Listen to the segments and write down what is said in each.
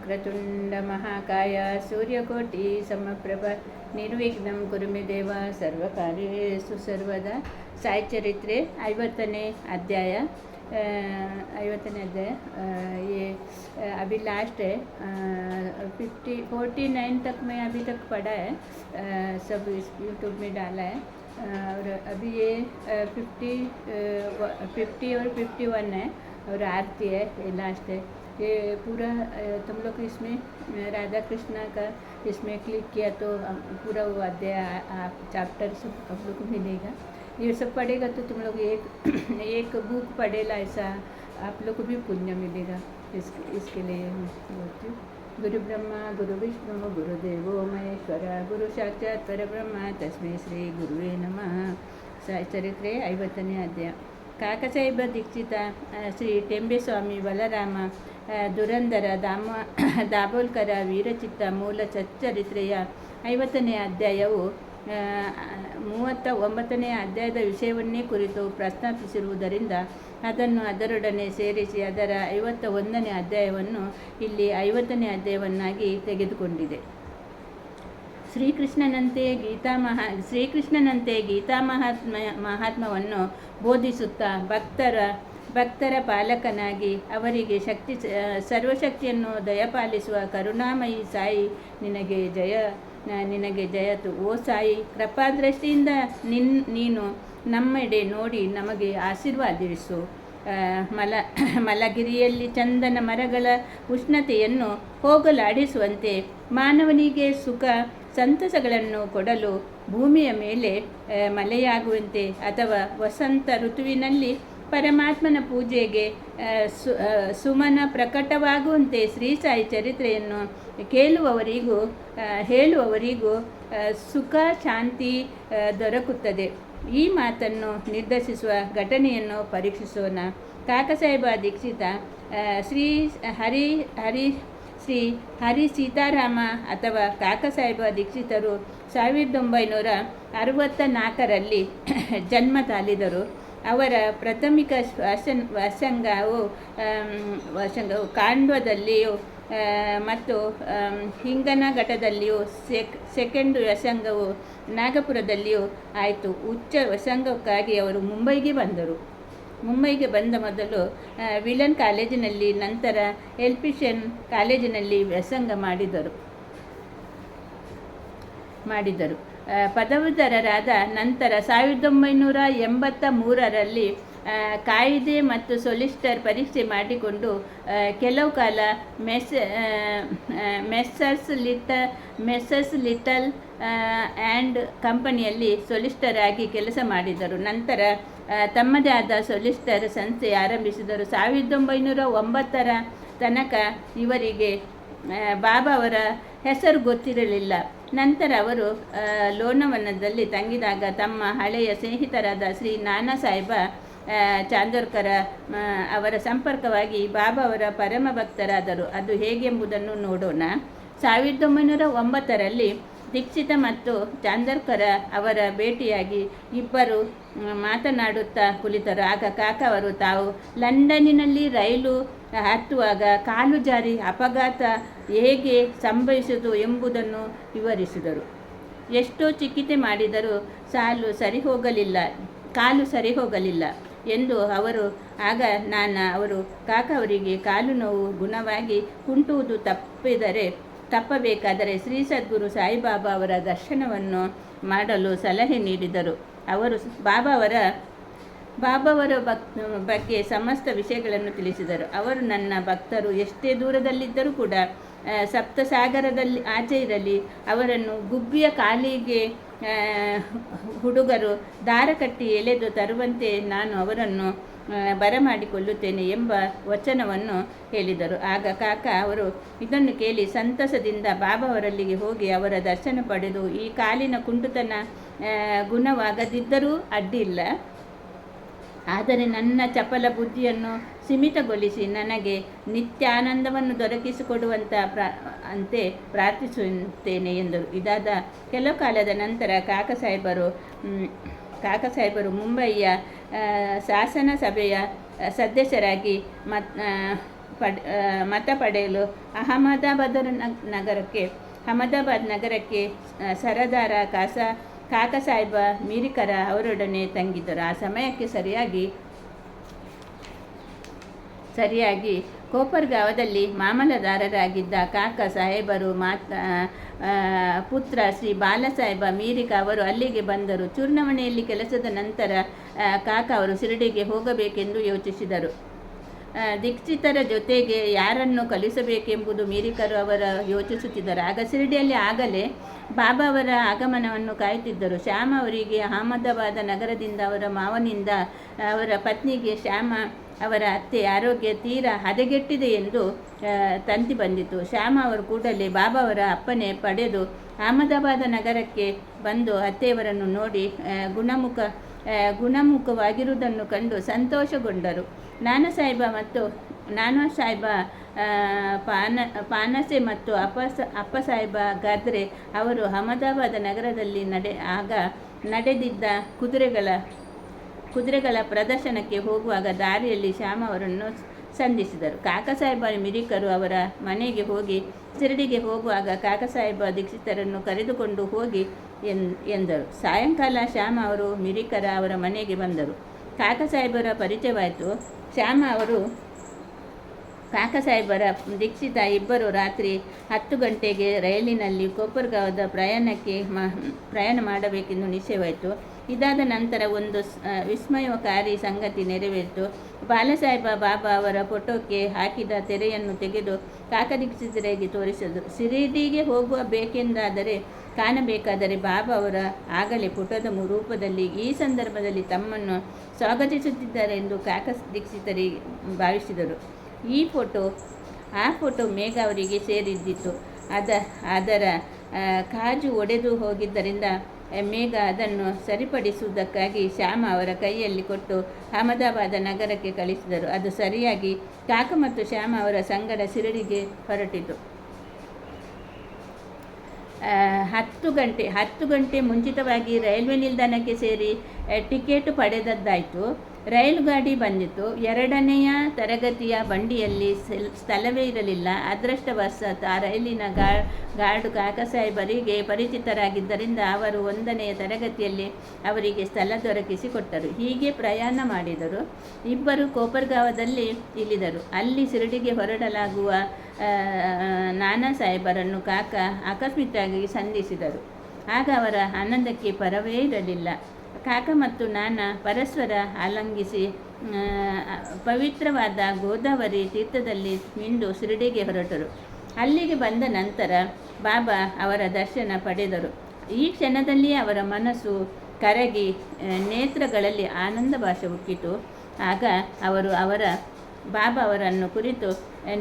ವಕ್ರತುಂಡ ಮಹಾಕಾಯ ಸೂರ್ಯಕೋಟಿ ಸಮಪ್ರಭ ನಿರ್ವಿಘ್ನಂ ಕುರು ಮೇ ದೇವ ಸರ್ವಕಾರ್ಯೇಷು ಸರ್ವದಾ. ಸಾಯಿ ಚರಿತ್ರೆ 50ನೇ ಅಧ್ಯಾಯ. 50ನೇ अध्याय ये अभी लास्ट है. 49 तक मैं अभी तक पढ़ा है, सब इस यूट्यूब में डाला है. और अभी ये 50 और 51 है और आरती है, ये लास्ट है. ये पूरा तुम लोग इसमें राधा कृष्णा का इसमें क्लिक किया तो पूरा वो अध्याय चैप्टर सब आप लोग को मिलेगा. ये सब पढ़ेगा तो तुम लोग एक बुक पढ़ेगा, ऐसा आप लोग को भी पुण्य मिलेगा. इसके लिए बोलती हूँ. गुरु ब्रह्मा गुरु विष्णु गुरुदेवो महेश्वर गुरु साक्षात् परब्रह्म तस्मै श्री गुरुवे नमः. ಸಾಯಿ ಚರಿತ್ರೆ 50ನೇ ಅಧ್ಯಾಯ. ಕಾಕಸಾಹೇಬ ದೀಕ್ಷಿತ, ಶ್ರೀ ಟೆಂಬೆಸ್ವಾಮಿ ಬಲರಾಮ, ದುರಂದರ ದಾಬೋಲ್ಕರ ವೀರಚಿತ್ತ ಮೂಲ ಸಚ್ಚರಿತ್ರೆಯ 50ನೇ ಅಧ್ಯಾಯವು 39ನೇ ಅಧ್ಯಾಯದ ವಿಷಯವನ್ನೇ ಕುರಿತು ಪ್ರಸ್ತಾಪಿಸಿರುವುದರಿಂದ ಅದನ್ನು ಅದರೊಡನೆ ಸೇರಿಸಿ ಅದರ 51ನೇ ಅಧ್ಯಾಯವನ್ನು ಇಲ್ಲಿ 50ನೇ ಅಧ್ಯಾಯವನ್ನಾಗಿ ತೆಗೆದುಕೊಂಡಿದೆ. ಶ್ರೀಕೃಷ್ಣನಂತೆ ಗೀತಾ ಮಹಾತ್ಮವನ್ನು ಬೋಧಿಸುತ್ತಾ ಭಕ್ತರ ಪಾಲಕನಾಗಿ ಅವರಿಗೆ ಸರ್ವಶಕ್ತಿಯನ್ನು ದಯಪಾಲಿಸುವ ಕರುಣಾಮಯಿ ಸಾಯಿ ನಿನಗೆ ಜಯತು. ಓ ಸಾಯಿ, ಕೃಪಾದೃಷ್ಟಿಯಿಂದ ನೀನು ನಮ್ಮೆಡೆ ನೋಡಿ ನಮಗೆ ಆಶೀರ್ವಾದಿಸು. ಮಲಗಿರಿಯಲ್ಲಿ ಚಂದನ ಮರಗಳ ಉಷ್ಣತೆಯನ್ನು ಹೋಗಲಾಡಿಸುವಂತೆ ಮಾನವನಿಗೆ ಸುಖ ಸಂತಸಗಳನ್ನು ಕೊಡಲು ಭೂಮಿಯ ಮೇಲೆ ಮಳೆಯಾಗುವಂತೆ ಅಥವಾ ವಸಂತ ಋತುವಿನಲ್ಲಿ ಪರಮಾತ್ಮನ ಪೂಜೆಗೆ ಸುಮನ ಪ್ರಕಟವಾಗುವಂತೆ ಶ್ರೀ ಸಾಯಿ ಚರಿತ್ರೆಯನ್ನು ಹೇಳುವವರಿಗೂ ಸುಖ ಶಾಂತಿ ದೊರಕುತ್ತದೆ. ಈ ಮಾತನ್ನು ನಿರ್ದೇಶಿಸುವ ಘಟನೆಯನ್ನು ಪರೀಕ್ಷಿಸೋಣ. ಕಾಕಸಾಹೇಬ ದೀಕ್ಷಿತ ಶ್ರೀ ಹರಿ ಸೀತಾರಾಮ ಅಥವಾ ಕಾಕಸಾಹೇಬ ದೀಕ್ಷಿತರು 1964ರಲ್ಲಿ ಜನ್ಮ ತಾಳಿದರು. ಅವರ ಪ್ರಾಥಮಿಕ ವ್ಯಾಸಂಗವು ಕಾಂಡ್ವದಲ್ಲಿಯೂ ಮತ್ತು ಹಿಂಗನಘಟ್ಟದಲ್ಲಿಯೂ, ಸೆಕೆಂಡ್ ವ್ಯಾಸಂಗವು ನಾಗಪುರದಲ್ಲಿಯೂ ಆಯಿತು. ಉಚ್ಚ ವ್ಯಾಸಂಗಕ್ಕಾಗಿ ಅವರು ಮುಂಬೈಗೆ ಬಂದರು. ಮುಂಬೈಗೆ ಬಂದ ಮೊದಲು ವಿಲನ್ ಕಾಲೇಜಿನಲ್ಲಿ, ನಂತರ ಎಲ್ಪಿಷನ್ ಕಾಲೇಜಿನಲ್ಲಿ ವ್ಯಾಸಂಗ ಮಾಡಿದರು. ಪದವೀಧರರಾದ ನಂತರ 1983ರಲ್ಲಿ ಕಾಯಿದೆ ಮತ್ತು ಸೊಲಿಸಿಟರ್ ಪರೀಕ್ಷೆ ಮಾಡಿಕೊಂಡು ಕೆಲವು ಕಾಲ ಮೆಸ್ಸರ್ಸ್ ಲಿಟಲ್ ಆ್ಯಂಡ್ ಕಂಪನಿಯಲ್ಲಿ ಸೊಲಿಸಿಟರ್ ಆಗಿ ಕೆಲಸ ಮಾಡಿದರು. ನಂತರ ತಮ್ಮದೇ ಆದ ಸೊಲಿಸಿಟರ್ ಸಂಸ್ಥೆ ಆರಂಭಿಸಿದರು. 1909ರ ತನಕ ಇವರಿಗೆ ಬಾಬಾ ಅವರ ಹೆಸರು ಗೊತ್ತಿರಲಿಲ್ಲ. ನಂತರ ಅವರು ಲೋನಾವಳದಲ್ಲಿ ತಂಗಿದಾಗ ತಮ್ಮ ಹಳೆಯ ಸ್ನೇಹಿತರಾದ ಶ್ರೀ ನಾನಾ ಸಾಹೇಬ ಚಾಂದೋರ್ಕರ ಅವರ ಸಂಪರ್ಕವಾಗಿ ಬಾಬಾ ಅವರ ಪರಮ ಭಕ್ತರಾದರು. ಅದು ಹೇಗೆಂಬುದನ್ನು ನೋಡೋಣ. 1909ರಲ್ಲಿ ದೀಕ್ಷಿತ ಮತ್ತು ಚಾಂದೋರ್ಕರ ಅವರ ಭೇಟಿಯಾಗಿ ಇಬ್ಬರು ಮಾತನಾಡುತ್ತಾ ಕುಳಿತರು. ಆಗ ಕಾಕ ಅವರು ತಾವು ಲಂಡನ್ನಿನಲ್ಲಿ ರೈಲು ಹತ್ತುವಾಗ ಕಾಲು ಜಾರಿ ಅಪಘಾತ ಹೇಗೆ ಸಂಭವಿಸಿತು ಎಂಬುದನ್ನು ವಿವರಿಸಿದರು. ಎಷ್ಟೋ ಚಿಕಿತ್ಸೆ ಮಾಡಿದರೂ ಕಾಲು ಸರಿ ಹೋಗಲಿಲ್ಲ ಎಂದು ಅವರು. ಆಗ ಅವರು ಕಾಕ ಅವರಿಗೆ ಕಾಲು ನೋವು ಗುಣವಾಗಿ ಕುಂಟುವುದು ತಪ್ಪಬೇಕಾದರೆ ಶ್ರೀ ಸದ್ಗುರು ಸಾಯಿಬಾಬಾ ಅವರ ದರ್ಶನವನ್ನು ಮಾಡಲು ಸಲಹೆ ನೀಡಿದರು. ಅವರು ಬಾಬಾವರ ಬಗ್ಗೆ ಸಮಸ್ತ ವಿಷಯಗಳನ್ನು ತಿಳಿಸಿದರು. ಅವರು ನನ್ನ ಭಕ್ತರು ಎಷ್ಟೇ ದೂರದಲ್ಲಿದ್ದರೂ ಕೂಡ, ಸಪ್ತಸಾಗರದಲ್ಲಿ ಆಚೆ ಇರಲಿ, ಅವರನ್ನು ಗುಬ್ಬಿಯ ಕಾಲಿಗೆ ಹುಡುಗರು ದಾರ ಕಟ್ಟಿ ಎಳೆದು ತರುವಂತೆ ನಾನು ಅವರನ್ನು ಬರಮಾಡಿಕೊಳ್ಳುತ್ತೇನೆ ಎಂಬ ವಚನವನ್ನು ಹೇಳಿದರು. ಆಗ ಕಾಕ ಅವರು ಇದನ್ನು ಕೇಳಿ ಸಂತಸದಿಂದ ಬಾಬಾ ಅವರಲ್ಲಿಗೆ ಹೋಗಿ ಅವರ ದರ್ಶನ ಪಡೆದು, ಈ ಕಾಲಿನ ಕುಂಟುತನ ಗುಣವಾಗದಿದ್ದರೂ ಅಡ್ಡಿಲ್ಲ, ಆದರೆ ನನ್ನ ಚಪಲ ಬುದ್ಧಿಯನ್ನು ಸೀಮಿತಗೊಳಿಸಿ ನನಗೆ ನಿತ್ಯಾನಂದವನ್ನು ಅಂತೆ ಪ್ರಾರ್ಥಿಸುತ್ತೇನೆ ಎಂದರು. ಇದಾದ ಕೆಲವು ಕಾಲದ ನಂತರ ಕಾಕಸಾಹೇಬರು ಮುಂಬಯಿಯ ಶಾಸನ ಸಭೆಯ ಸದಸ್ಯರಾಗಿ ಮತ ಪಡೆಯಲು ಅಹಮದಾಬಾದ್ ನಗರಕ್ಕೆ ಸರದಾರ ಕಾಕಾ ಸಾಹೇಬ ಮೀರಿಕರ ಅವರೊಡನೆ ತಂಗಿದ್ದರು. ಆ ಸಮಯಕ್ಕೆ ಸರಿಯಾಗಿ ಕೋಪರ್ಗಾಂವದಲ್ಲಿ ಮಾಮಲದಾರರಾಗಿದ್ದ ಕಾಕಾ ಸಾಹೇಬರು ಪುತ್ರ ಶ್ರೀ ಬಾಲಾಸಾಹೇಬ ಮೀರಿಕ ಅವರು ಅಲ್ಲಿಗೆ ಬಂದರು. ಚುನಾವಣೆಯಲ್ಲಿ ಕೆಲಸದ ನಂತರ ಕಾಕಾ ಅವರು ಶಿರಡಿಗೆ ಹೋಗಬೇಕೆಂದು ಯೋಚಿಸಿದರು. ದೀಕ್ಷಿತರ ಜೊತೆಗೆ ಯಾರನ್ನು ಕಳಿಸಬೇಕೆಂಬುದು ಮೀರಿಕರು ಅವರ ಯೋಚಿಸುತ್ತಿದ್ದರು. ಆಗ ಶಿರಡಿಯಲ್ಲಿ ಆಗಲೇ ಬಾಬಾ ಅವರ ಆಗಮನವನ್ನು ಕಾಯುತ್ತಿದ್ದರು. ಶ್ಯಾಮ ಅವರಿಗೆ ಅಹಮದಾಬಾದ ನಗರದಿಂದ ಅವರ ಮಾವನಿಂದ ಅವರ ಪತ್ನಿಗೆ ಶ್ಯಾಮ ಅವರ ಅತ್ತೆ ಆರೋಗ್ಯ ತೀರಾ ಹದಗೆಟ್ಟಿದೆ ಎಂದು ತಂತಿ ಬಂದಿತು. ಶ್ಯಾಮ ಅವರು ಕೂಡಲೇ ಬಾಬಾ ಅವರ ಅಪ್ಪಣೆ ಪಡೆದು ಅಹಮದಾಬಾದ ನಗರಕ್ಕೆ ಬಂದು ಅತ್ತೆಯವರನ್ನು ನೋಡಿ ಗುಣಮುಖವಾಗಿರುವುದನ್ನು ಕಂಡು ಸಂತೋಷಗೊಂಡರು. ನಾನಾ ಸಾಹೇಬ ಪಾನಸೆ ಮತ್ತು ಅಪ್ಪಸಾಹೇಬ ಗದ್ರೆ ಅವರು ಅಹಮದಾಬಾದ ನಗರದಲ್ಲಿ ನಡೆದಿದ್ದ ಕುದುರೆಗಳ ಪ್ರದರ್ಶನಕ್ಕೆ ಹೋಗುವಾಗ ದಾರಿಯಲ್ಲಿ ಶ್ಯಾಮ ಅವರನ್ನು ಸಂಧಿಸಿದರು. ಕಾಕಾ ಸಾಹೇಬ ಮಿರಿಕರು ಅವರ ಮನೆಗೆ ಹೋಗಿ ಶಿರಡಿಗೆ ಹೋಗುವಾಗ ಕಾಕಾ ಸಾಹೇಬ ದೀಕ್ಷಿತರನ್ನು ಕರೆದುಕೊಂಡು ಹೋಗಿ ಎಂದರು. ಸಾಯಂಕಾಲ ಶ್ಯಾಮ ಅವರು ಮಿರಿಕರ ಅವರ ಮನೆಗೆ ಬಂದರು. ಕಾಕಾ ಸಾಹೇಬರ ಪರಿಚಯವಾಯಿತು. ಶ್ಯಾಮ ಅವರು ಕಾಕಾ ಸಾಹೇಬರ ದೀಕ್ಷಿತ ಇಬ್ಬರು ರಾತ್ರಿ 10 ಗಂಟೆಗೆ ರೈಲಿನಲ್ಲಿ ಕೋಪರ್ಗಾಂವದ ಪ್ರಯಾಣ ಮಾಡಬೇಕೆಂದು ನಿಶ್ಚಯವಾಯಿತು. ಇದಾದ ನಂತರ ಒಂದು ವಿಸ್ಮಯಕಾರಿ ಸಂಗತಿ ನೆರವೇರಿತು. ಬಾಲಾಸಾಹೇಬ ಬಾಬಾ ಅವರ ಫೋಟೋಕ್ಕೆ ಹಾಕಿದ ತೆರೆಯನ್ನು ತೆಗೆದು ಕಾಕಾ ದೀಕ್ಷಿತರಿಗೆ ತೋರಿಸಿದರು. ಶಿರಡಿಗೆ ಕಾಣಬೇಕಾದರೆ ಬಾಬಾ ಅವರ ಆಗಲೇ ಫೋಟೋದ ರೂಪದಲ್ಲಿ ಈ ಸಂದರ್ಭದಲ್ಲಿ ತಮ್ಮನ್ನು ಸ್ವಾಗತಿಸುತ್ತಿದ್ದಾರೆ ಎಂದು ಕಾಕಾ ದೀಕ್ಷಿತರಿಗೆ ಭಾವಿಸಿದರು. ಆ ಫೋಟೋ ಮೇಘ ಅವರಿಗೆ ಸೇರಿದ್ದಿತು. ಅದರ ಕಾಜು ಒಡೆದು ಹೋಗಿದ್ದರಿಂದ ಮೇಘ ಅದನ್ನು ಸರಿಪಡಿಸುವುದಕ್ಕಾಗಿ ಶ್ಯಾಮ ಅವರ ಕೈಯಲ್ಲಿ ಕೊಟ್ಟು ಅಹಮದಾಬಾದ ನಗರಕ್ಕೆ ಕಳಿಸಿದರು. ಅದು ಸರಿಯಾಗಿ ಕಾಕಾ ಮತ್ತು ಶ್ಯಾಮ ಅವರ ಸಂಗಡ ಶಿರಡಿಗೆ ಹೊರಟಿತು. 10 ಗಂಟೆ ಮುಂಚಿತವಾಗಿ ರೈಲ್ವೆ ನಿಲ್ದಾಣಕ್ಕೆ ಸೇರಿ ಟಿಕೆಟ್ ಪಡೆದದ್ದಾಯಿತು. ರೈಲು ಗಾಡಿ ಬಂದಿತು. 2ನೆಯ ತರಗತಿಯ ಬಂಡಿಯಲ್ಲಿ ಸ್ಥಳವೇ ಇರಲಿಲ್ಲ. ಅದೃಷ್ಟವಶಾತ್ ಆ ರೈಲಿನ ಗಾರ್ಡ್ ಕಾಕಾ ಸಾಹೇಬರಿಗೆ ಪರಿಚಿತರಾಗಿದ್ದರಿಂದ ಅವರು 1ನೆಯ ತರಗತಿಯಲ್ಲಿ ಅವರಿಗೆ ಸ್ಥಳ ದೊರಕಿಸಿಕೊಟ್ಟರು. ಹೀಗೆ ಪ್ರಯಾಣ ಮಾಡಿದರು. ಇಬ್ಬರು ಕೋಪರ್ಗಾಂವದಲ್ಲಿ ಇಳಿದರು. ಅಲ್ಲಿ ಶಿರಡಿಗೆ ಹೊರಡಲಾಗುವ ನಾನಾ ಸಾಹೇಬರನ್ನು ಕಾಕಾ ಆಕಸ್ಮಿಕವಾಗಿ ಸಂಧಿಸಿದರು. ಆಗ ಅವರ ಆನಂದಕ್ಕೆ ಪರವೇ ಇರಲಿಲ್ಲ. ಕಾಕಾ ಮತ್ತು ನಾನಾ ಪರಸ್ಪರ ಆಲಿಂಗಿಸಿ ಪವಿತ್ರವಾದ ಗೋದಾವರಿ ತೀರ್ಥದಲ್ಲಿ ಮಿಂದು ಶಿರಡಿಗೆ ಹೊರಟರು. ಅಲ್ಲಿಗೆ ಬಂದ ನಂತರ ಬಾಬಾ ಅವರ ದರ್ಶನ ಪಡೆದರು. ಈ ಕ್ಷಣದಲ್ಲಿ ಅವರ ಮನಸ್ಸು ಕರಗಿ ನೇತ್ರಗಳಲ್ಲಿ ಆನಂದ ಭಾಷ ಉಕ್ಕಿತು. ಆಗ ಅವರು ಬಾಬಾ ಅವರನ್ನು ಕುರಿತು,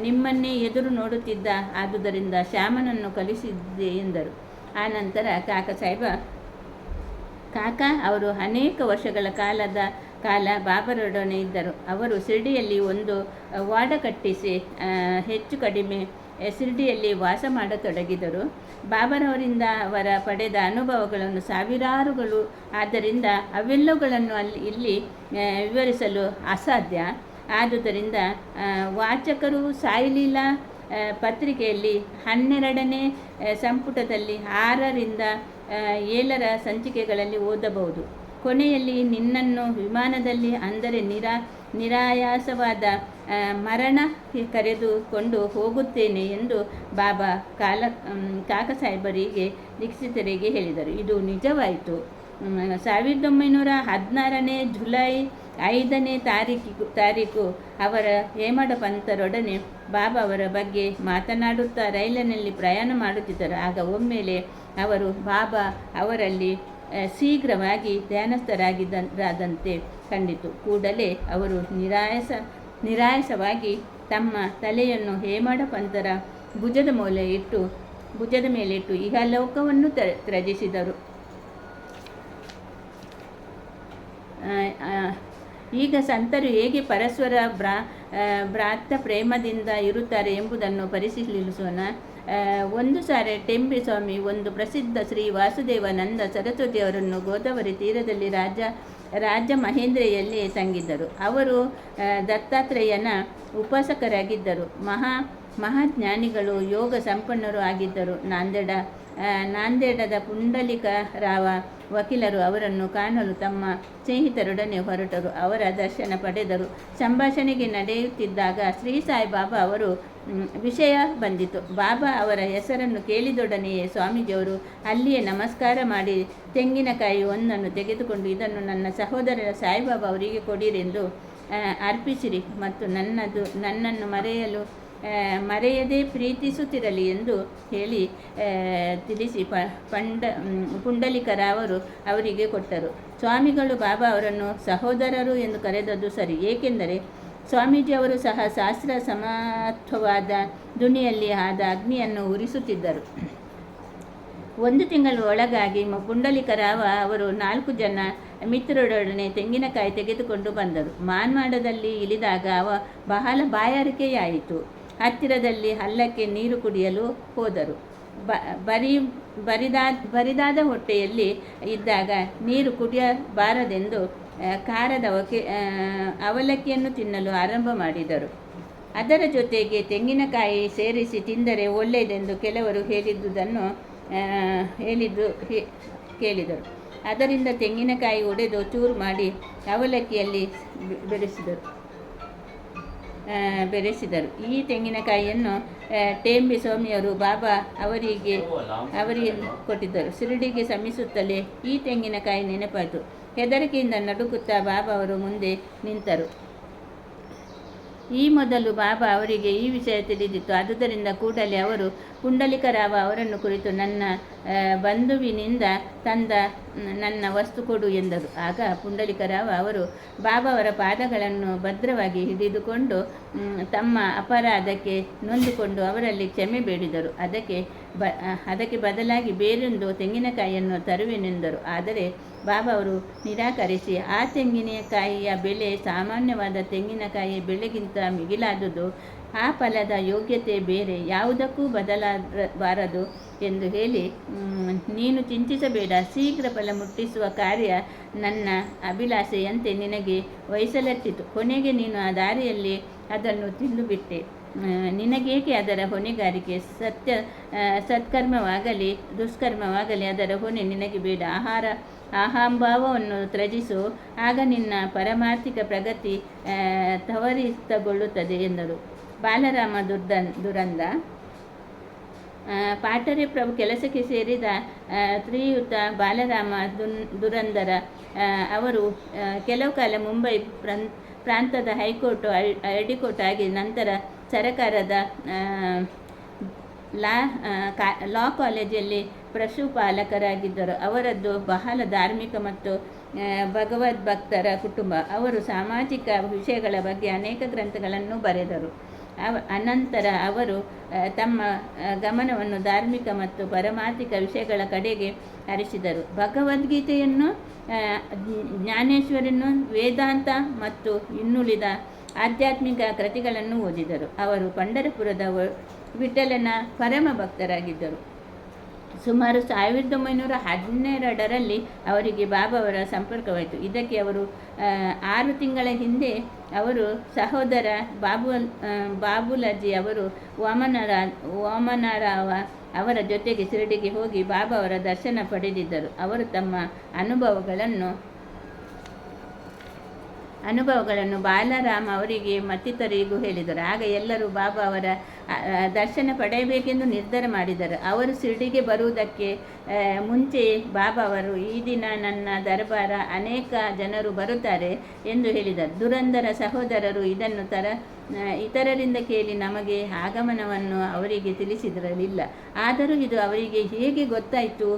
ನಿಮ್ಮನ್ನೇ ಎದುರು ನೋಡುತ್ತಿದ್ದ, ಆದುದರಿಂದ ಶ್ಯಾಮನನ್ನು ಕಳಿಸಿದ್ದೆ ಎಂದರು. ಆನಂತರ ಕಾಕಾ ಅವರು ಅನೇಕ ವರ್ಷಗಳ ಕಾಲ ಬಾಬರೊಡನೆ ಇದ್ದರು. ಅವರು ಶಿರಡಿಯಲ್ಲಿ ಒಂದು ವಾಡ ಕಟ್ಟಿಸಿ ಹೆಚ್ಚು ಕಡಿಮೆ ಶಿರಡಿಯಲ್ಲಿ ವಾಸ ಮಾಡತೊಡಗಿದರು. ಬಾಬರವರಿಂದ ಅವರ ಪಡೆದ ಅನುಭವಗಳನ್ನು ಸಾವಿರಾರುಗಳು. ಆದ್ದರಿಂದ ಅವೆಲ್ಲವುಗಳನ್ನು ಇಲ್ಲಿ ವಿವರಿಸಲು ಅಸಾಧ್ಯ. ಆದುದರಿಂದ ವಾಚಕರು ಸಾಯಿಲೀಲಾ ಪತ್ರಿಕೆಯಲ್ಲಿ 12ನೇ ಸಂಪುಟದಲ್ಲಿ 6ರಿಂದ 7ರ ಸಂಚಿಕೆಗಳಲ್ಲಿ ಓದಬಹುದು. ಕೊನೆಯಲ್ಲಿ ನಿನ್ನನ್ನು ವಿಮಾನದಲ್ಲಿ, ಅಂದರೆ ನಿರಾಯಾಸವಾದ ಮರಣ ಕರೆದುಕೊಂಡು ಹೋಗುತ್ತೇನೆ ಎಂದು ಬಾಬಾ ಕಾಕಾ ಸಾಹೇಬರಿಗೆ ದೀಕ್ಷಿತರಿಗೆ ಹೇಳಿದರು. ಇದು ನಿಜವಾಯಿತು. 1916ನೇ ಜುಲೈ 5ನೇ ತಾರೀಕು ಅವರ ಹೇಮಡ ಪಂತರೊಡನೆ ಬಾಬಾ ಅವರ ಬಗ್ಗೆ ಮಾತನಾಡುತ್ತಾ ರೈಲಿನಲ್ಲಿ ಪ್ರಯಾಣ ಮಾಡುತ್ತಿದ್ದರು. ಆಗ ಒಮ್ಮೆಲೆ ಅವರು ಬಾಬಾ ಅವರಲ್ಲಿ ಶೀಘ್ರವಾಗಿ ಧ್ಯಾನಸ್ಥರಾದಂತೆ ಕಂಡಿತು. ಕೂಡಲೇ ಅವರು ನಿರಾಯಾಸವಾಗಿ ತಮ್ಮ ತಲೆಯನ್ನು ಹೇಮಡ ಪಂತರ ಭುಜದ ಮೇಲೆ ಇಟ್ಟು ಇಹಲೋಕವನ್ನು ತ್ಯಜಿಸಿದರು. ಈಗ ಸಂತರು ಹೇಗೆ ಪರಸ್ಪರ ಭ್ರಾತ ಪ್ರೇಮದಿಂದ ಇರುತ್ತಾರೆ ಎಂಬುದನ್ನು ಪರಿಶೀಲಿಸೋಣ. ಒಂದು ಸಾರಿ ಟೆಂಬಿ ಸ್ವಾಮಿ ಒಂದು ಪ್ರಸಿದ್ಧ ಶ್ರೀ ವಾಸುದೇವಾನಂದ ಸರಸ್ವತಿಯವರನ್ನು ಗೋದಾವರಿ ತೀರದಲ್ಲಿ ರಾಜ ಮಹೇಂದ್ರೆಯಲ್ಲಿ ತಂಗಿದ್ದರು. ಅವರು ದತ್ತಾತ್ರೇಯನ ಉಪಾಸಕರಾಗಿದ್ದರು. ಮಹಾಜ್ಞಾನಿಗಳು, ಯೋಗ ಸಂಪನ್ನರು ಆಗಿದ್ದರು. ನಾಂದೇಡದ ಪುಂಡಲಿಕ ರಾವ ವಕೀಲರು ಅವರನ್ನು ಕಾಣಲು ತಮ್ಮ ಸ್ನೇಹಿತರೊಡನೆ ಹೊರಟರು. ಅವರ ದರ್ಶನ ಪಡೆದರು. ಸಂಭಾಷಣೆಗೆ ನಡೆಯುತ್ತಿದ್ದಾಗ ಶ್ರೀ ಸಾಯಿಬಾಬಾ ಅವರು ವಿಷಯ ಬಂದಿತು. ಬಾಬಾ ಅವರ ಹೆಸರನ್ನು ಕೇಳಿದೊಡನೆಯೇ ಸ್ವಾಮೀಜಿಯವರು ಅಲ್ಲಿಯೇ ನಮಸ್ಕಾರ ಮಾಡಿ ತೆಂಗಿನಕಾಯಿ ಒಂದನ್ನು ತೆಗೆದುಕೊಂಡು ಇದನ್ನು ನನ್ನ ಸಹೋದರ ಸಾಯಿಬಾಬಾ ಅವರಿಗೆ ಕೊಡಿರೆಂದು ಅರ್ಪಿಸಿರಿ ಮತ್ತು ನನ್ನನ್ನು ಮರೆಯದೇ ಪ್ರೀತಿಸುತ್ತಿರಲಿ ಎಂದು ಹೇಳಿ ತಿಳಿಸಿ ಪುಂಡಲಿಕರಾವರು ಅವರಿಗೆ ಕೊಟ್ಟರು. ಸ್ವಾಮಿಗಳು ಬಾಬಾ ಅವರನ್ನು ಸಹೋದರರು ಎಂದು ಕರೆದದ್ದು ಸರಿ, ಏಕೆಂದರೆ ಸ್ವಾಮೀಜಿಯವರು ಸಹ ಶಾಸ್ತ್ರ ಸಮತ್ವವಾದ ದುನಿಯಲ್ಲಿ ಆದ ಅಗ್ನಿಯನ್ನು ಉರಿಸುತ್ತಿದ್ದರು. 1 ತಿಂಗಳ ಒಳಗಾಗಿ ಪುಂಡಲಿಕರಾವ ಅವರು 4 ಜನ ಮಿತ್ರರೊಡನೆ ತೆಂಗಿನಕಾಯಿ ತೆಗೆದುಕೊಂಡು ಬಂದರು. ಮಾನ್ಮಾಡದಲ್ಲಿ ಇಳಿದಾಗ ಬಹಳ ಬಾಯಾರಿಕೆಯಾಯಿತು. ಹತ್ತಿರದಲ್ಲಿ ಹಳ್ಳಕ್ಕೆ ನೀರು ಕುಡಿಯಲು ಹೋದರು. ಬರಿದಾದ ಹೊಟ್ಟೆಯಲ್ಲಿ ಇದ್ದಾಗ ನೀರು ಕುಡಿಯಬಾರದೆಂದು ಖಾರದ ಅವಲಕ್ಕಿಯನ್ನು ತಿನ್ನಲು ಆರಂಭ ಮಾಡಿದರು. ಅದರ ಜೊತೆಗೆ ತೆಂಗಿನಕಾಯಿ ಸೇರಿಸಿ ತಿಂದರೆ ಒಳ್ಳೆಯದೆಂದು ಕೆಲವರು ಕೇಳಿದರು. ಅದರಿಂದ ತೆಂಗಿನಕಾಯಿ ಒಡೆದು ಚೂರು ಮಾಡಿ ಅವಲಕ್ಕಿಯಲ್ಲಿ ಬೆರೆಸಿದರು. ಈ ತೆಂಗಿನಕಾಯಿಯನ್ನು ಟೆಂಬಿ ಸ್ವಾಮಿಯವರು ಬಾಬಾ ಅವರಿಗೆ ಕೊಟ್ಟಿದ್ದರು. ಶಿರಡಿಗೆ ಶ್ರಮಿಸುತ್ತಲೇ ಈ ತೆಂಗಿನಕಾಯಿ ನೆನಪಾಯಿತು. ಹೆದರಿಕೆಯಿಂದ ನಡುಗುತ್ತಾ ಬಾಬಾ ಅವರು ಮುಂದೆ ನಿಂತರು. ಈ ಮೊದಲು ಬಾಬಾ ಅವರಿಗೆ ಈ ವಿಷಯ ತಿಳಿದಿತ್ತು. ಆದುದರಿಂದ ಕೂಡಲೇ ಅವರು ಪುಂಡಲಿಕರಾವ ಅವರನ್ನು ಕುರಿತು, ನನ್ನ ಬಂಧುವಿನಿಂದ ತಂದ ನನ್ನ ವಸ್ತು ಕೊಡು ಎಂದರು. ಆಗ ಪುಂಡಲಿಕರಾವ ಅವರು ಬಾಬಾ ಅವರ ಪಾದಗಳನ್ನು ಭದ್ರವಾಗಿ ಹಿಡಿದುಕೊಂಡು ತಮ್ಮ ಅಪರಾಧಕ್ಕೆ ನೊಂದುಕೊಂಡು ಅವರಲ್ಲಿ ಕ್ಷಮೆ ಬೇಡಿದರು. ಅದಕ್ಕೆ ಬದಲಾಗಿ ಬೇರೊಂದು ತೆಂಗಿನಕಾಯಿಯನ್ನು ತರುವೆನೆಂದರು. ಆದರೆ ಬಾಬಾ ಅವರು ನಿರಾಕರಿಸಿ, ಆ ತೆಂಗಿನಕಾಯಿಯ ಬೆಲೆ ಸಾಮಾನ್ಯವಾದ ತೆಂಗಿನಕಾಯಿಯ ಬೆಲೆಗಿಂತ ಮಿಗಿಲಾದುದು, ಆ ಫಲದ ಯೋಗ್ಯತೆ ಬೇರೆ ಯಾವುದಕ್ಕೂ ಬದಲಾಗಬಾರದು ಎಂದು ಹೇಳಿ, ನೀನು ಚಿಂತಿಸಬೇಡ, ಶೀಘ್ರ ಫಲ ಮುಟ್ಟಿಸುವ ಕಾರ್ಯ ನನ್ನ ಅಭಿಲಾಷೆಯಂತೆ ನಿನಗೆ ವಹಿಸಲ್ಪಟ್ಟಿತು. ಕೊನೆಗೆ ನೀನು ಆ ದಾರಿಯಲ್ಲಿ ಅದನ್ನು ತಿಂದುಬಿಟ್ಟೆ. ನಿನಗೇಕೆ ಅದರ ಹೊಣೆಗಾರಿಕೆ? ಸತ್ಕರ್ಮವಾಗಲಿ ದುಷ್ಕರ್ಮವಾಗಲಿ ಅದರ ಹೊಣೆ ನಿನಗೆ ಬೇಡ. ಅಹಂಭಾವವನ್ನು ತ್ಯಜಿಸು, ಆಗ ನಿನ್ನ ಪಾರಮಾರ್ಥಿಕ ಪ್ರಗತಿ ತ್ವರಿತಗೊಳ್ಳುತ್ತದೆ ಎಂದರು. ಬಾಲರಾಮ ದುರಂದ ಪಾಟರೆ ಪ್ರಭು ಕೆಲಸಕ್ಕೆ ಸೇರಿದ ಶ್ರೀಯುತ ಬಾಲರಾಮ ದುರಂದರ ಅವರು ಕೆಲವು ಕಾಲ ಮುಂಬೈ ಪ್ರಾಂತದ ಹೈಕೋರ್ಟ್ ಹೈಕೋರ್ಟ್ ಆಗಿ ನಂತರ ಸರಕಾರದ ಲಾ ಕಾಲೇಜಲ್ಲಿ ಪ್ರಾಂಶುಪಾಲಕರಾಗಿದ್ದರು. ಅವರದ್ದು ಬಹಳ ಧಾರ್ಮಿಕ ಮತ್ತು ಭಗವದ್ಭಕ್ತರ ಕುಟುಂಬ. ಅವರು ಸಾಮಾಜಿಕ ವಿಷಯಗಳ ಬಗ್ಗೆ ಅನೇಕ ಗ್ರಂಥಗಳನ್ನು ಬರೆದರು. ಅನಂತರ ಅವರು ತಮ್ಮ ಗಮನವನ್ನು ಧಾರ್ಮಿಕ ಮತ್ತು ಪಾರಮಾರ್ಥಿಕ ವಿಷಯಗಳ ಕಡೆಗೆ ಹರಿಸಿದರು. ಭಗವದ್ಗೀತೆಯನ್ನು, ಜ್ಞಾನೇಶ್ವರನ್ನು, ವೇದಾಂತ ಮತ್ತು ಇನ್ನುಳಿದ ಆಧ್ಯಾತ್ಮಿಕ ಕೃತಿಗಳನ್ನು ಓದಿದರು. ಅವರು ಪಂಢರಪುರದ ವಿಠ್ಠಲನ ಪರಮ ಭಕ್ತರಾಗಿದ್ದರು. ಸುಮಾರು 1912ರಲ್ಲಿ ಅವರಿಗೆ ಬಾಬಾ ಅವರ ಸಂಪರ್ಕವಾಯಿತು. ಇದಕ್ಕೆ ಅವರು 6 ತಿಂಗಳ ಹಿಂದೆ ಅವರು ಸಹೋದರ ಬಾಬುಲಾಜಿ ಅವರು ವಾಮನರಾವ ಅವರ ಜೊತೆಗೆ ಶಿರಡಿಗೆ ಹೋಗಿ ಬಾಬಾ ಅವರ ದರ್ಶನ ಪಡೆದಿದ್ದರು. ಅವರು ತಮ್ಮ ಅನುಭವಗಳನ್ನು ಬಾಲರಾಮ ಅವರಿಗೆ ಮತ್ತಿತರರಿಗೂ ಹೇಳಿದರು. ಆಗ ಎಲ್ಲರೂ ಬಾಬಾ ಅವರ ದರ್ಶನ ಪಡೆಯಬೇಕೆಂದು ನಿರ್ಧಾರ ಮಾಡಿದರು. ಅವರು ಶಿರಡಿಗೆ ಬರುವುದಕ್ಕೆ ಮುಂಚೆ ಬಾಬಾ ಅವರು, ಈ ದಿನ ನನ್ನ ದರ್ಬಾರ ಅನೇಕ ಜನರು ಬರುತ್ತಾರೆ ಎಂದು ಹೇಳಿದರು. ದುರಂದರ ಸಹೋದರರು ಇದನ್ನು ಇತರರಿಂದ ಕೇಳಿ ನಮಗೆ ಆಗಮನವನ್ನು ಅವರಿಗೆ ತಿಳಿಸಿರಲಿಲ್ಲ. ಆದರೂ ಇದು ಅವರಿಗೆ ಹೇಗೆ ಗೊತ್ತಾಯಿತು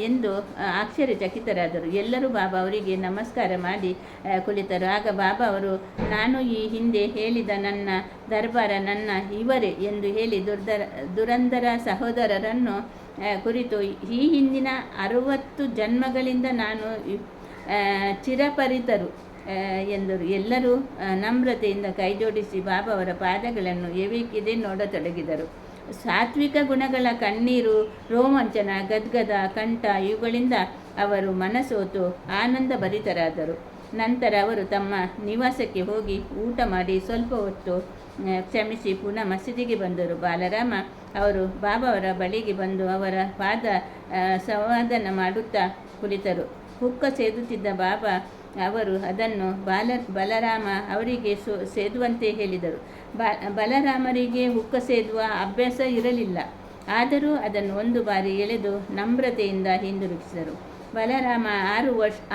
ಎಂದು ಆಶ್ಚರ್ಯಚಕಿತರಾದರು. ಎಲ್ಲರೂ ಬಾಬಾ ಅವರಿಗೆ ನಮಸ್ಕಾರ ಮಾಡಿ ಕುಳಿತರು. ಆಗ ಬಾಬಾ ಅವರು, ನಾನು ಈ ಹಿಂದೆ ಹೇಳಿದ ನನ್ನ ದರ್ಬಾರ ನನ್ನ ಇವರೇ ಎಂದು ಹೇಳಿ ದುರಂದರ ಸಹೋದರರನ್ನು ಕುರಿತು, ಈ ಹಿಂದಿನ 60 ಜನ್ಮಗಳಿಂದ ನಾನು ಚಿರಪರಿತರು ಎಂದರು. ಎಲ್ಲರೂ ನಮ್ರತೆಯಿಂದ ಕೈಜೋಡಿಸಿ ಬಾಬಾವರ ಪಾದಗಳನ್ನು ಎವಿಕಿದೆ ನೋಡತೊಡಗಿದರು. ಸಾತ್ವಿಕ ಗುಣಗಳ ಕಣ್ಣೀರು, ರೋಮಾಂಚನ, ಗದ್ಗದ ಕಂಠ ಇವುಗಳಿಂದ ಅವರು ಮನಸೋತು ಆನಂದ ಭರಿತರಾದರು. ನಂತರ ಅವರು ತಮ್ಮ ನಿವಾಸಕ್ಕೆ ಹೋಗಿ ಊಟ ಮಾಡಿ ಸ್ವಲ್ಪ ಹೊತ್ತು ಕ್ಷಮಿಸಿ ಪುನಃ ಮಸೀದಿಗೆ ಬಂದರು. ಬಾಲರಾಮ ಅವರು ಬಾಬಾವರ ಬಳಿಗೆ ಬಂದು ಅವರ ಪಾದ ಸಂವಾದನ ಮಾಡುತ್ತಾ ಕುಳಿತರು. ಹುಕ್ಕ ಸೇದುತ್ತಿದ್ದ ಬಾಬಾ ಅವರು ಅದನ್ನು ಬಲರಾಮ ಅವರಿಗೆ ಸೇದುವಂತೆ ಹೇಳಿದರು. ಬಲರಾಮರಿಗೆ ಹುಕ್ಕ ಸೇದುವ ಅಭ್ಯಾಸ ಇರಲಿಲ್ಲ. ಆದರೂ ಅದನ್ನು ಒಂದು ಬಾರಿ ಎಳೆದು ನಮ್ರತೆಯಿಂದ ಹಿಂದಿರುಗಿಸಿದರು. ಬಲರಾಮ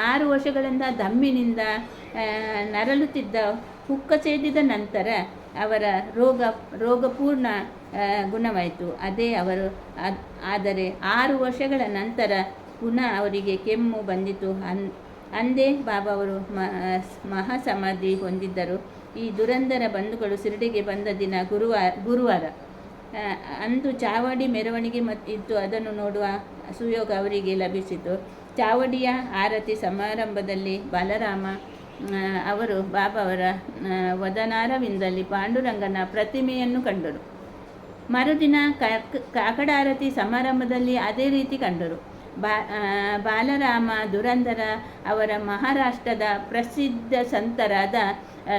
6 ವರ್ಷಗಳಿಂದ ದಮ್ಮಿನಿಂದ ನರಳುತ್ತಿದ್ದ. ಹುಕ್ಕ ಸೇದಿದ ನಂತರ ಅವರ ರೋಗಪೂರ್ಣ ಗುಣವಾಯಿತು. ಆದರೆ 6 ವರ್ಷಗಳ ನಂತರ ಪುನಃ ಅವರಿಗೆ ಕೆಮ್ಮು ಬಂದಿತು. ಅಂದೇ ಬಾಬಾ ಅವರು ಮಹಾಸಮಾಧಿ ಹೊಂದಿದ್ದರು. ಈ ದುರಂಧರ ಬಂಧುಗಳು ಶಿರಡಿಗೆ ಬಂದ ದಿನ ಗುರುವಾರ. ಅಂದು ಚಾವಡಿ ಮೆರವಣಿಗೆ ಇತ್ತು. ಅದನ್ನು ನೋಡುವ ಸುಯೋಗ ಅವರಿಗೆ ಲಭಿಸಿತು. ಚಾವಡಿಯ ಆರತಿ ಸಮಾರಂಭದಲ್ಲಿ ಬಾಲರಾಮ ಅವರು ಬಾಬಾವರ ವದನಾರವಿಂದದಲ್ಲಿ ಪಾಂಡುರಂಗನ ಪ್ರತಿಮೆಯನ್ನು ಕಂಡರು. ಮರುದಿನ ಕಾಕಡಾರತಿ ಸಮಾರಂಭದಲ್ಲಿ ಅದೇ ರೀತಿ ಕಂಡರು. ಬಾಲರಾಮ ದುರಂಧರ ಅವರ ಮಹಾರಾಷ್ಟ್ರದ ಪ್ರಸಿದ್ಧ ಸಂತರಾದ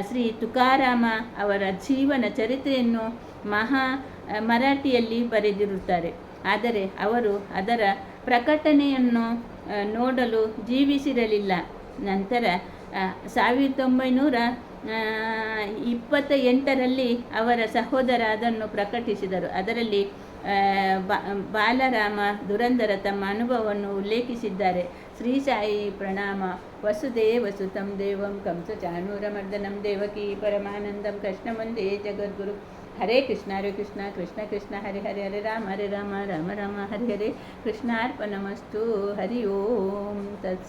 ಶ್ರೀ ತುಕಾರಾಮ ಅವರ ಜೀವನ ಚರಿತ್ರೆಯನ್ನು ಮರಾಠಿಯಲ್ಲಿ ಬರೆದಿರುತ್ತಾರೆ. ಆದರೆ ಅವರು ಅದರ ಪ್ರಕಟಣೆಯನ್ನು ನೋಡಲು ಜೀವಿಸಿರಲಿಲ್ಲ. ನಂತರ 1928ರಲ್ಲಿ ಅವರ ಸಹೋದರ ಅದನ್ನು ಪ್ರಕಟಿಸಿದರು. ಅದರಲ್ಲಿ ಬಾಲರಾಮ ದುರಂಧರ ತಮ್ಮ ಅನುಭವವನ್ನು ಉಲ್ಲೇಖಿಸಿದ್ದಾರೆ. ಶ್ರೀ ಸಾಯಿ ಪ್ರಣಾಮ. ವಸುದೇವಸುತಂ ದೇವಂ ಕಂಸಚಾಣೂರಮರ್ದನಂ ದೇವಕೀ ಪರಮಾನಂದಂ ಕೃಷ್ಣ ವಂದೇ ಜಗದ್ಗುರು. ಹರೇ ಕೃಷ್ಣ ಕೃಷ್ಣ ಕೃಷ್ಣ ಹರೆ ಹರೆ, ಹರೆ ರಾಮ ರಾಮ ರಾಮ ಹರೆ ಹರೆ. ಕೃಷ್ಣಾರ್ಪಣಮಸ್ತು. ಹರಿ ಓಂ ತತ್ಸ.